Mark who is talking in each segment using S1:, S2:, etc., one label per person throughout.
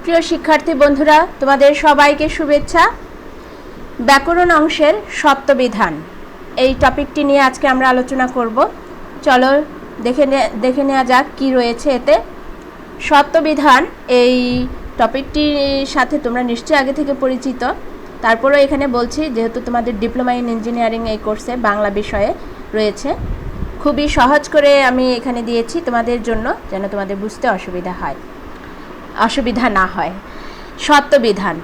S1: প্রিয় শিক্ষার্থী বন্ধুরা, তোমাদের সবাইকে শুভেচ্ছা। ব্যাকরণ অংশের সত্যবিধান এই টপিকটি নিয়ে আজকে আমরা আলোচনা করব। চলো দেখে নেওয়া যাক কি রয়েছে এতে। সত্যবিধান এই টপিকটির সাথে তোমরা নিশ্চয়ই আগে থেকে পরিচিত, তারপরেও এখানে বলছি যেহেতু তোমাদের ডিপ্লোমা ইন ইঞ্জিনিয়ারিং এই কোর্সে বাংলা বিষয়ে রয়েছে, খুবই সহজ করে আমি এখানে দিয়েছি তোমাদের জন্য, যেন তোমাদের বুঝতে অসুবিধা না হয়। সত্যবিধান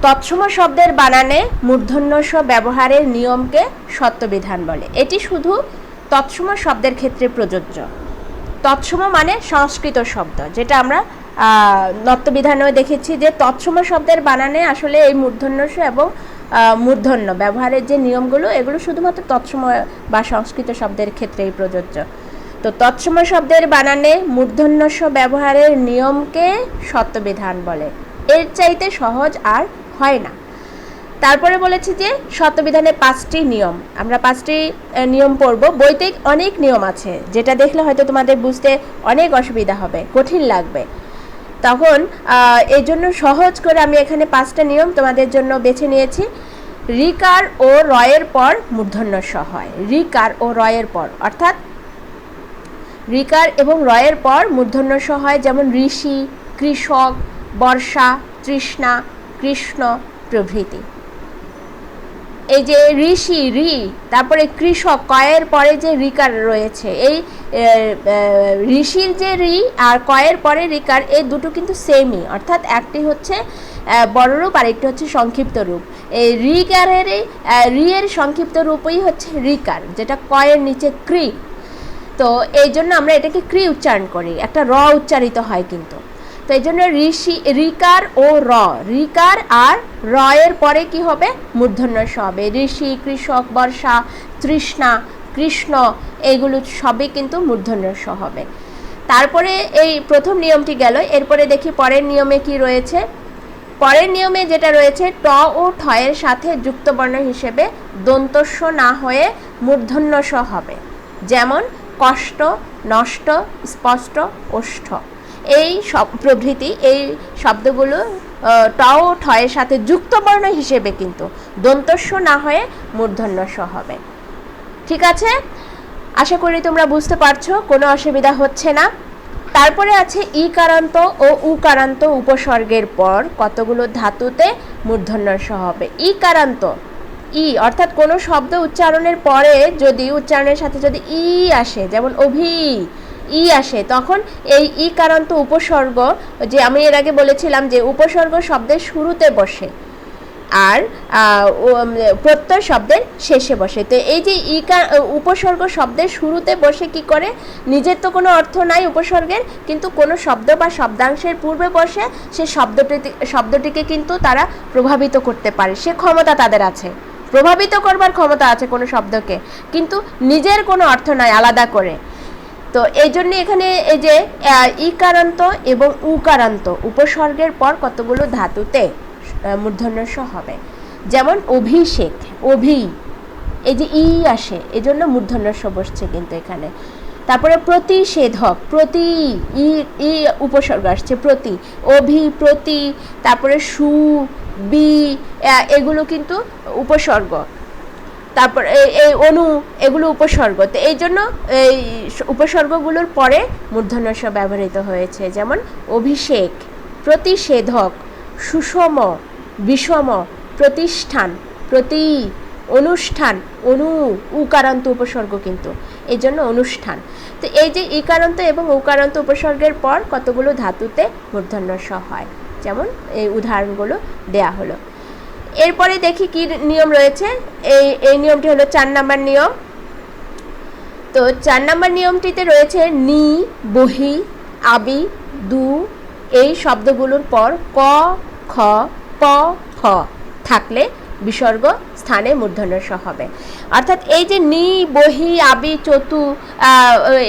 S1: তৎসম শব্দের বানানে মূর্ধন্য ষ ব্যবহারের নিয়মকে সত্যবিধান বলে। এটি শুধু তৎসম শব্দের ক্ষেত্রে প্রযোজ্য। তৎসম মানে সংস্কৃত শব্দ, যেটা আমরা নত্যবিধানেও দেখেছি যে তৎসম শব্দের বানানে আসলে এই মূর্ধন্য ষ এবং মূর্ধন্য ব্যবহারের যে নিয়মগুলো, এগুলো শুধুমাত্র তৎসম বা সংস্কৃত শব্দের ক্ষেত্রেই প্রযোজ্য। তো তৎসম শব্দের বানানে মূর্ধন্য ষ ব্যবহারের নিয়মকে সত্যবিধান বলে। এর চাইতে সহজ আর হয় না। তারপরে বলেছি যে সত্যবিধানে 5টি নিয়ম, আমরা 5টি নিয়ম পড়ব। বইতে অনেক নিয়ম আছে, যেটা দেখলে হয়তো তোমাদের বুঝতে অনেক অসুবিধা হবে, কঠিন লাগবে। তখন এই জন্য সহজ করে আমি এখানে 5টা নিয়ম তোমাদের জন্য বেছে নিয়েছি। ঋকার ও রয়ের পর মূর্ধন্য ষ হয়। ঋকার ও রয়ের পর, অর্থাৎ ঋকার এবং রয়ের পর মূর্ধন্য ষ হয়, যেমন ঋষি, কৃষক, বর্ষা, তৃষ্ণা, কৃষ্ণ প্রভৃতি। এই যে ঋষি ঋ, তারপরে কৃষক কয়ের পরে যে ঋকার রয়েছে, এই ঋষির যে ঋ আর কয়ের পরে ঋকার, এই দুটো কিন্তু সেমই, অর্থাৎ একটি হচ্ছে বড় রূপ আর একটি হচ্ছে সংক্ষিপ্ত রূপ। এই ঋকারের ঋ এর সংক্ষিপ্ত রূপই হচ্ছে ঋকার, যেটা কয়ের নিচে কৃ। তো এই জন্য আমরা এটাকে কৃ উচ্চারণ করি, একটা র উচ্চারিত হয় কিন্তু। তো এই জন্য ঋকার ও র, ঋকার আর র এর পরে কি হবে? মূর্ধন্য ষ হবে। ঋষি, কৃষক, বর্ষা, তৃষ্ণা, কৃষ্ণ, এইগুলো সবই কিন্তু মূর্ধন্য ষ হবে। তারপরে এই প্রথম নিয়মটি গেল। এরপরে দেখি পরের নিয়মে কি রয়েছে। পরের নিয়মে যেটা রয়েছে, ট ও ঠ এর সাথে যুক্ত বর্ণ হিসেবে দন্তস্ব না হয়ে মূর্ধন্য ষ হবে। যেমন কষ্ট, নষ্ট, স্পষ্ট, ওষ্ঠ, এই সব প্রভৃতি এই শব্দগুলো ট ও ঠ এর সাথে যুক্ত বর্ণ হিসেবে কিন্তু দন্তস্ব না হয়ে মূর্ধন্য ষ হবে। ঠিক আছে, আশা করি তোমরা বুঝতে পারছো, কোনো অসুবিধা হচ্ছে না। তারপরে আছে ইকারান্ত ও উকারান্ত উপসর্গের পর কতগুলো ধাতুতে মূর্ধন্য ষ হবে। ইকারান্ত, ই অর্থাৎ কোনো শব্দ উচ্চারণের পরে যদি উচ্চারণের সাথে যদি ই আসে, যেমন অভি ই আসে, তখন এই ইকারান্ত উপসর্গ, যে আমি এর আগে বলেছিলাম যে উপসর্গ শব্দের শুরুতে বসে আর প্রত্যয় শব্দের শেষে বসে। তো এই যে উপসর্গ শব্দের শুরুতে বসে কি করে, নিজের তো কোনো অর্থ নাই উপসর্গের, কিন্তু কোনো শব্দ বা শব্দাংশের পূর্বে বসে সে শব্দটিকে কিন্তু তারা প্রভাবিত করতে পারে, সে ক্ষমতা তাদের আছে, প্রভাবিত করবার ক্ষমতা আছে কোনো শব্দকে, কিন্তু নিজের কোনো অর্থ নাই আলাদা করে। তো এই জন্য এখানে এই যে ইকারান্ত এবং উকারান্ত উপসর্গের পর কতগুলো ধাতুতে মূর্ধন্য ষ হবে। যেমন অভিষেক, অভি, এই যে ই আসে, এই জন্য মূর্ধন্য ষ বসছে কিন্তু এখানে। তারপরে প্রতিষেধক, প্রতি ই উপসর্গ আসছে, প্রতি, অভি, প্রতি, তারপরে সু, বি, এগুলো কিন্তু উপসর্গ। তারপর এই অনু, এগুলো উপসর্গ। তো এই জন্য এই উপসর্গগুলোর পরে মূর্ধন্য ষ ব্যবহৃত হয়েছে। যেমন অভিষেক, প্রতিষেধক, সুষম, বিষম, প্রতিষ্ঠান, প্রতি, অনুষ্ঠান, অনু, উকারান্ত উপসর্গ কিন্তু, এই জন্য অনুষ্ঠান। তো এই যে ইকারান্ত এবং উকারান্ত উপসর্গের পর কতগুলো ধাতুতে মূর্ধন্য ষ হয়, যেমন এই উদাহরণগুলো দেয়া হলো। এরপরে দেখি কি নিয়ম রয়েছে। এই নিয়মটি হলো 4 নম্বর নিয়ম। তো 4 নম্বর নিয়মটিতে রয়েছে নি, বহি, আবি, দু, এই শব্দগুলোর পর ক, খ, প, ফ থাকলে বিসর্গ স্থানে মূর্ধন্য ষ হবে। অর্থাৎ এই যে নি, বহি, আবি, চতু,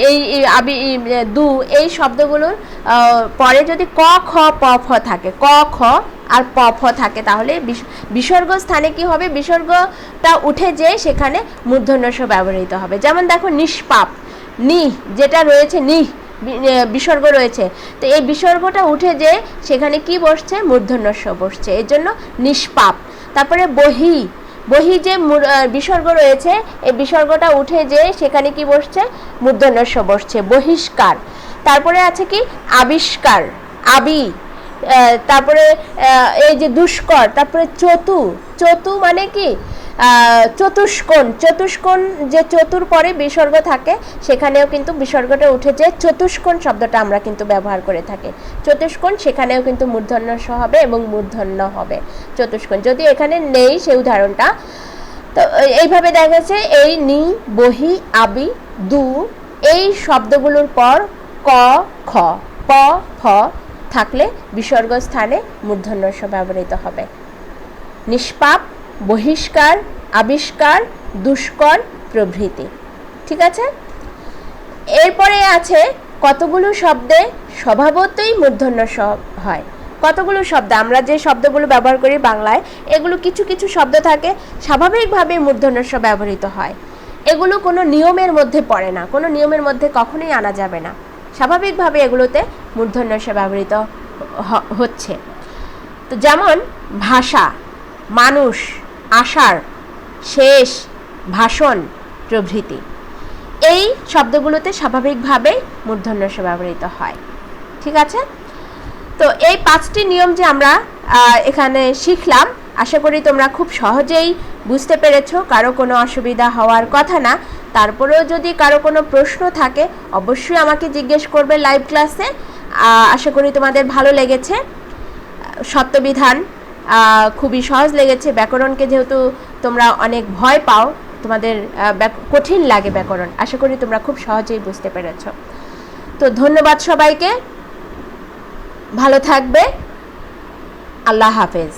S1: এই আবি, দু, এই শব্দগুলোর পরে যদি ক, খ, প, ফ থাকে, ক, খ আর প, ফ থাকে, তাহলে বিসর্গ স্থানে কি হবে, বিসর্গটা উঠে যেয়ে সেখানে মূর্ধন্য ষ ব্যবহৃত হবে। যেমন দেখো নিষ্পাপ, নি যেটা রয়েছে, বিসর্গ রয়েছে, তো এই বিসর্গটা উঠে যে সেখানে কি বসছে, মূর্ধন্য ষ বসছে, এর জন্য নিষ্পাপ। তারপরে বহি, বহি যে বিসর্গ রয়েছে, এই বিসর্গটা উঠে যে সেখানে কি বসছে, মূর্ধন্য ষ বসছে, বহিষ্কার। তারপরে আছে কি আবিষ্কার, আবি। তারপরে এই যে দুষ্কর, তারপরে চতু, চতু মানে কি চতুষ্কোণ, চতুষ্কোণ যে চতুর পরে বিসর্গ থাকে সেখানেও কিন্তু বিসর্গটা উঠে যে চতুষ্কোণ শব্দটা আমরা কিন্তু ব্যবহার করে থাকি। চতুষ্কোণ সেখানেও কিন্তু মূর্ধন্য ষ হবে এবং মূর্ধন্য হবে চতুষ্কোণ, যদি এখানে নেই সেই উদাহরণটা। তো এইভাবে দেখা গেছে এই নি, বহি, আবি, দু এই শব্দগুলোর পর ক, খ, প, ফ থাকলে বিসর্গ স্থানে মূর্ধন্য ষ ব্যবহৃত হবে। নিষ্পাপ, বহিষ্কার, আবিষ্কার, দুষ্কর প্রভৃতি। ঠিক আছে, এরপরে আছে কতগুলো শব্দে স্বভাবতই মূর্ধন্য ষ হয়। কতগুলো শব্দ, আমরা যে শব্দগুলো ব্যবহার করি বাংলায়, এগুলো কিছু কিছু শব্দ থাকে স্বাভাবিকভাবে মূর্ধন্য ষ ব্যবহৃত হয়। এগুলো কোনো নিয়মের মধ্যে পড়ে না, কোনো নিয়মের মধ্যে কখনোই আনা যাবে না, স্বাভাবিকভাবে এগুলোতে মূর্ধন্য ষ ব্যবহৃত হচ্ছে। তো যেমন ভাষা, মানুষ, আষাঢ়, শেষ, ভাষণ প্রভৃতি এই শব্দগুলোতে স্বাভাবিকভাবে মূর্ধন্য ষ ব্যবহৃত হয়। ঠিক আছে, তো এই 5টি নিয়ম যে আমরা এখানে শিখলাম, আশা করি তোমরা খুব সহজেই বুঝতে পেরেছো, কারো কোনো অসুবিধা হওয়ার কথা না। তারপরেও যদি কারো কোনো প্রশ্ন থাকে অবশ্যই আমাকে জিজ্ঞেস করবে লাইভ ক্লাসে। আশা করি তোমাদের ভালো লেগেছে। সত্যবিধান খুবই সহজ লেগেছে। ব্যাকরণকে যেহেতু তোমরা অনেক ভয় পাও, তোমাদের কঠিন লাগে ব্যাকরণ, আশা করি তোমরা খুব সহজেই বুঝতে পেরেছো। তো ধন্যবাদ সবাইকে, ভালো থাকবে, আল্লাহ হাফেজ।